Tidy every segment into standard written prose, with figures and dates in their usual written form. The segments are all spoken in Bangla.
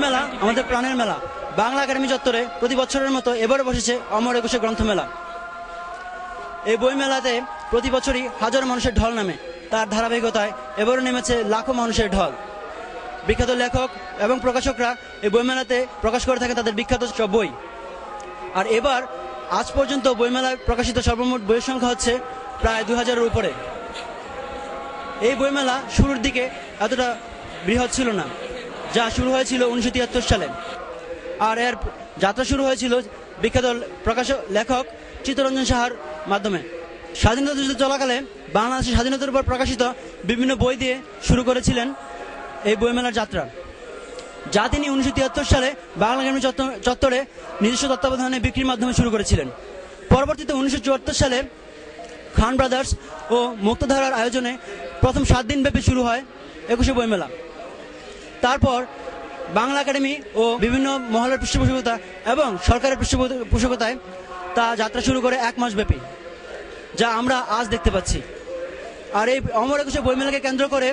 বইমেলা আমাদের প্রাণের মেলা। বাংলা একাডেমি চত্বরে প্রতি বছরের মতো এবারও বসেছে অমর একুশে গ্রন্থমেলা। এই বইমেলাতে প্রতি বছরই হাজার মানুষের ঢল নামে, তার ধারাবাহিকতায় এবারও নেমেছে লাখো মানুষের ঢল। বিখ্যাত লেখক এবং প্রকাশকরা এই বইমেলাতে প্রকাশ করে থাকে তাদের বিখ্যাত সব বই। আর এবার আজ পর্যন্ত বইমেলায় প্রকাশিত সর্বমোট বইয়ের সংখ্যা হচ্ছে প্রায় 2000-এর উপরে। এই বইমেলা শুরুর দিকে এতটা বৃহৎ ছিল না, যা শুরু হয়েছিল 1973 সালে। আর এর যাত্রা শুরু হয়েছিল বিখ্যাত প্রকাশক লেখক চিত্তরঞ্জন সাহার মাধ্যমে। স্বাধীনতা যুদ্ধ চলাকালে বাংলাদেশের স্বাধীনতার উপর প্রকাশিত বিভিন্ন বই দিয়ে শুরু করেছিলেন এই বইমেলার যাত্রা, যা তিনি 1973 সালে বাংলা একাডেমি চত্বরে নিজস্ব তত্ত্বাবধানে বিক্রির মাধ্যমে শুরু করেছিলেন। পরবর্তীতে 1974 সালে খান ব্রাদার্স ও মুক্তধারার আয়োজনে প্রথম 7 দিন ব্যাপী শুরু হয় একুশে বইমেলা। তারপর বাংলা একাডেমি ও বিভিন্ন মহলের পৃষ্ঠপোষকতা এবং সরকারের পৃষ্ঠপোষকতায় তা যাত্রা শুরু করে 1 মাস ব্যাপী, যা আমরা আজ দেখতে পাচ্ছি। আর এই অমর একুশে বইমেলাকে কেন্দ্র করে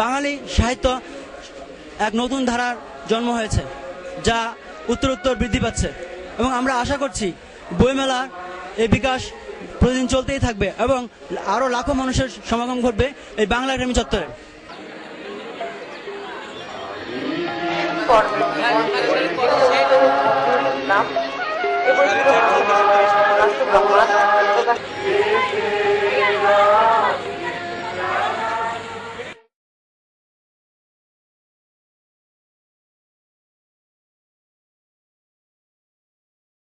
বাঙালি সাহিত্য এক নতুন ধারার জন্ম হয়েছে, যা উত্তরোত্তর বৃদ্ধি পাচ্ছে। এবং আমরা আশা করছি বইমেলার এই বিকাশ প্রতিদিন চলতেই থাকবে এবং আরও লাখো মানুষের সমাগম ঘটবে এই বাংলা একাডেমি চত্বরে। নাম